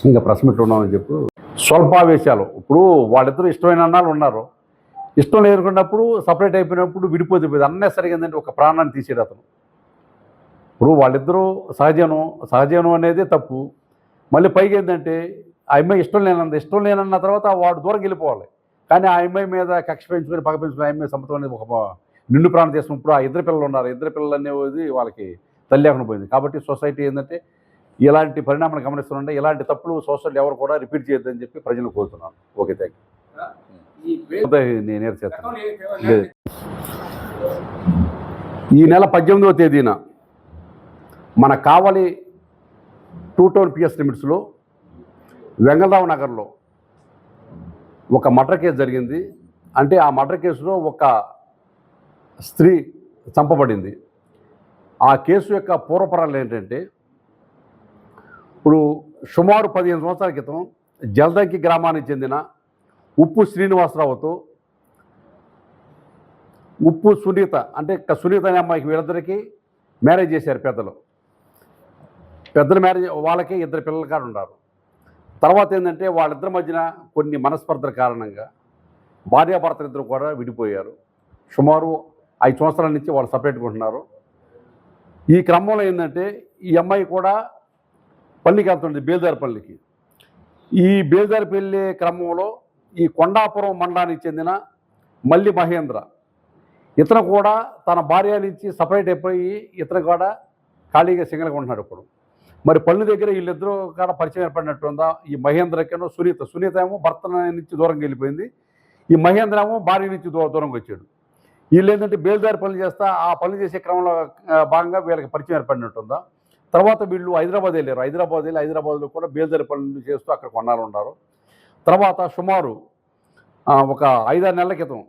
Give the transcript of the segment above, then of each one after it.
ఇంకా press meet ఉన్నామని చెప్పు. స్వల్పావేశాలు. ఇప్పుడు వాళ్ళిద్దరూ ఇష్టమైన అన్నాళ్ళు ఉన్నారు, ఇష్టం లేకున్నప్పుడు సపరేట్ అయిపోయినప్పుడు విడిపోతే అన్నెసరిగా ఏంటంటే ఒక ప్రాణాన్ని తీసేడు అతను. ఇప్పుడు వాళ్ళిద్దరూ సహజీవనం అనేది తప్పు. మళ్ళీ పైగా ఏంటంటే ఆ అమ్మాయి ఇష్టం లేనన్న తర్వాత వాడు దూరం వెళ్ళిపోవాలి. కానీ ఆ అమ్మాయి మీద కక్ష పెంచుకొని పగ పెంచుకొని ఆ అమ్మాయి సంపతం అనేది ఒక నిండు ప్రాణం చేసిన ఇప్పుడు ఆ ఇద్దరు పిల్లలు ఉన్నారు. ఇద్దరు పిల్లలు అనేది వాళ్ళకి తల్లి లేకుండా పోయింది. కాబట్టి సొసైటీ ఏంటంటే ఇలాంటి పరిణామాన్ని గమనిస్తుంటే ఇలాంటి తప్పులు సోషల్ ఎవరు కూడా రిపీట్ చేయొద్దని చెప్పి ప్రజలు కోరుతున్నాను. Okay, thank you. నేను చేస్తాను. ఈ నెల 18వ తేదీన మన కావలి 2 టౌన్ పిఎస్ లిమిట్స్లో వెంగళరావు నగర్లో ఒక మర్డర్ కేసు జరిగింది. అంటే ఆ మర్డర్ కేసులో ఒక స్త్రీ చంపబడింది. ఆ కేసు యొక్క పూర్వపరాలు ఏంటంటే, ఇప్పుడు సుమారు 15 సంవత్సరాల క్రితం జల్దంకి గ్రామానికి చెందిన ఉప్పు శ్రీనివాసరావుతో ఉప్పు సునీత, అంటే సునీత అనే అమ్మాయికి వీళ్ళిద్దరికీ మ్యారేజ్ చేశారు పెద్దల మ్యారేజ్. వాళ్ళకి 2 పిల్లల కాడ ఉన్నారు. తర్వాత ఏంటంటే వాళ్ళిద్దరి మధ్యన కొన్ని మనస్పర్ధల కారణంగా భార్యాభర్తలు ఇద్దరు కూడా విడిపోయారు. సుమారు 5 సంవత్సరాల నుంచి వాళ్ళు సపరేట్గా ఉంటున్నారు. ఈ క్రమంలో ఏంటంటే ఈ అమ్మాయి కూడా పల్లికి వెళ్తుంది, బేల్దారిపల్లికి. ఈ బేల్దారిపల్లి క్రమంలో ఈ కొండాపురం మండలానికి చెందిన మల్లి మహేంద్ర, ఇతను కూడా తన భార్య నుంచి సపరేట్ అయిపోయి ఇతను కూడా ఖాళీగా సింగల్గా ఉంటున్నాడు ఇప్పుడు. మరి పళ్ళు దగ్గర వీళ్ళిద్దరూ కూడా పరిచయం ఏర్పడినట్టుందా ఈ మహేంద్రకేనో సునీత ఏమో భర్త నుంచి దూరంగా వెళ్ళిపోయింది, ఈ మహేంద్ర ఏమో భార్య నుంచి దూరంగా వచ్చాడు. వీళ్ళు ఏంటంటే బేల్దారి పనులు చేస్తా ఆ పనులు చేసే క్రమంలో భాగంగా వీళ్ళకి పరిచయం ఏర్పడినట్టుందా. తర్వాత వీళ్ళు హైదరాబాద్ వెళ్ళారు. హైదరాబాద్లో కూడా బేల్దారి పనులు చేస్తూ అక్కడ కొన్నాళ్ళు ఉన్నారు. తర్వాత సుమారు ఒక 5-6 నెలల క్రితం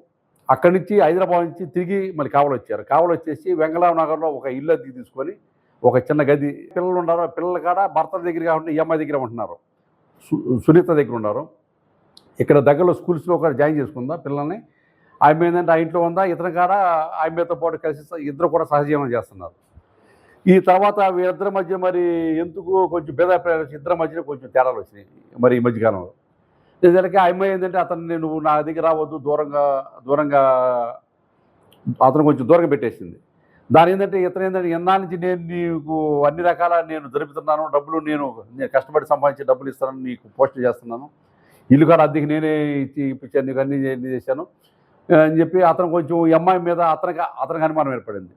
అక్కడి నుంచి హైదరాబాద్ నుంచి తిరిగి మళ్ళీ కావలి వచ్చారు. కావలి వచ్చేసి వెంగళరావు నగర్లో ఒక ఇల్లు అద్దెకి తీసుకొని ఒక చిన్న గది, పిల్లలు ఉన్నారు. పిల్లలు కాడ భర్త దగ్గర కాకుండా ఈ అమ్మాయి దగ్గర ఉంటున్నారు, సునీత దగ్గర ఉన్నారు. ఇక్కడ దగ్గరలో స్కూల్స్లో కూడా జాయిన్ చేసుకుందా పిల్లల్ని. ఆమె ఏంటంటే ఆ ఇంట్లో ఉందా, ఇతను కాడ ఆమెతో పాటు కలిసి ఇద్దరు కూడా సహజీవనం చేస్తున్నారు. ఈ తర్వాత వీరిద్దరి మధ్య మరి ఎందుకు కొంచెం భేదాభిప్రాయాలు వచ్చి ఇద్దరి మధ్యన కొంచెం తేడాలు వచ్చినాయి మరి ఈ మధ్యకాలంలో. నిజానికి ఆ అమ్మాయి ఏంటంటే అతన్ని నువ్వు నా దగ్గర రావద్దు, దూరంగా అతను కొంచెం దూరంగా పెట్టేసింది. దాని ఏంటంటే ఇతను ఏంటంటే ఎన్నా నుంచి నేను నీకు అన్ని రకాల నేను జరుపుతున్నాను, డబ్బులు నేను కష్టపడి సంపాదించి డబ్బులు ఇస్తాను, నీకు పోస్ట్ చేస్తున్నాను, ఇల్లు కాడ అద్దెకి నేనే ఇప్పించాను, నీకు అన్నీ చేశాను అని చెప్పి అతను కొంచెం ఈ అమ్మాయి మీద అతనికి అనుమానం ఏర్పడింది.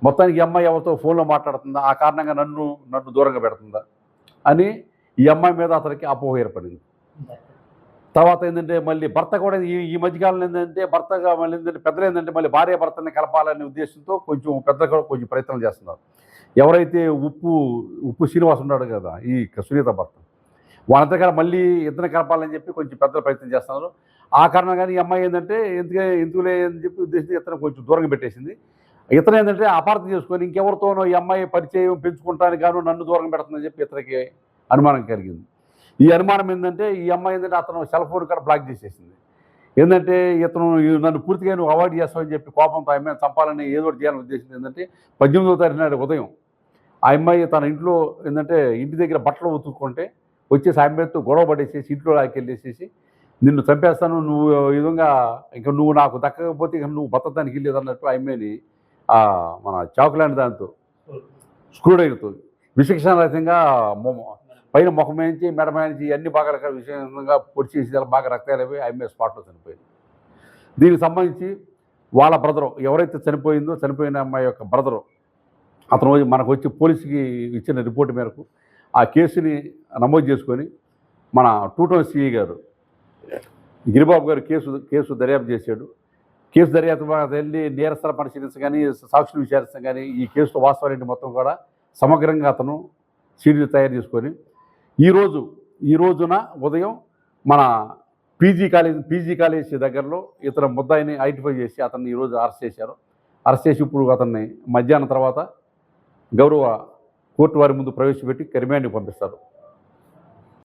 మొత్తానికి ఈ అమ్మాయి ఎవరితో ఫోన్లో మాట్లాడుతుందా, ఆ కారణంగా నన్ను దూరంగా పెడుతుందా అని ఈ అమ్మాయి మీద అతనికి అపోహ ఏర్పడింది. తర్వాత ఏంటంటే మళ్ళీ భర్త కూడా ఈ మధ్యకాలంలో ఏంటంటే భర్తగా మళ్ళీ ఏంటంటే పెద్దలు ఏంటంటే మళ్ళీ భార్య భర్తని కలపాలనే ఉద్దేశంతో కొంచెం పెద్దలు కూడా కొంచెం ప్రయత్నం చేస్తున్నారు. ఎవరైతే ఉప్పు శ్రీనివాస్ ఉన్నాడు కదా ఈ సునీత భర్త, వాళ్ళంతా కూడా మళ్ళీ ఇద్దరిని కలపాలని చెప్పి కొంచెం పెద్దలు ప్రయత్నం చేస్తున్నారు. ఆ కారణంగానే ఈ అమ్మాయి ఏంటంటే ఎందుకులే అని చెప్పి ఉద్దేశించి ఇతను కొంచెం దూరంగా పెట్టేసింది. ఇతను ఏంటంటే అపార్థం చేసుకొని ఇంకెవరితోనో ఈ అమ్మాయి పరిచయం పెంచుకుంటానికి గాను నన్ను దూరంగా పెడుతుందని చెప్పి ఇతనికి అనుమానం కలిగింది. ఈ అనుమానం ఏంటంటే ఈ అమ్మాయి ఏంటంటే అతను సెల్ ఫోన్ కూడా బ్లాక్ చేసేసింది. ఏంటంటే ఇతను నన్ను పూర్తిగా నువ్వు అవాయిడ్ చేస్తావని చెప్పి కోపంతో ఆ అమ్మాయిని చంపాలని ఏదో ఒకటి చేయాలని ఉద్దేశం ఏంటంటే 18వ తారీఖు నాడు ఉదయం ఆ అమ్మాయి తన ఇంట్లో ఏంటంటే ఇంటి దగ్గర బట్టలు ఉతుక్కుంటే వచ్చేసి ఆ అమ్మాయితో గొడవ పడేసేసి ఇంట్లో లాకెళ్ళేసేసి నిన్ను చంపేస్తాను, నువ్వు ఈ విధంగా ఇంకా నువ్వు నాకు దక్కకపోతే ఇక నువ్వు బతకడానికి వెళ్ళేది అన్నట్టు ఆ అమ్మాయిని మన చాకులాంటి దాంతో స్క్రూడ్రైవర్తో విశిక్షణరహితంగా పైన ముఖం నుంచి మెడ నుంచి అన్ని బాగా రకాల విషయంగా పొడిచేసి బాగా రక్తాలవి ఆ అమ్మాయి స్పాట్లో చనిపోయింది. దీనికి సంబంధించి వాళ్ళ బ్రదరు ఎవరైతే చనిపోయిన అమ్మాయి యొక్క బ్రదరు అతను మనకు వచ్చి పోలీసుకి ఇచ్చిన రిపోర్టు మేరకు ఆ కేసుని నమోదు చేసుకొని మన 2 టౌన్ సిఐ గారు గిరిబాబు గారు కేసు దర్యాప్తు చేశాడు. కేసు దర్యాప్తు వెళ్ళి నేరస్థల పరిశీలించ కానీ సాక్షులు విచారించడం కానీ ఈ కేసులో వాస్తవాన్ని మొత్తం కూడా సమగ్రంగా అతను సీడీలు తయారు చేసుకొని ఈ రోజున ఉదయం మన పీజీ కాలేజీ దగ్గరలో ఇతర ముద్దాయిని ఐడెంటిఫై చేసి అతన్ని ఈరోజు అరెస్ట్ చేశారు. అరెస్ట్ చేసి ఇప్పుడు అతన్ని మధ్యాహ్నం తర్వాత గౌరవ కోర్టు వారి ముందు ప్రవేశపెట్టి రిమాండ్కి పంపిస్తారు.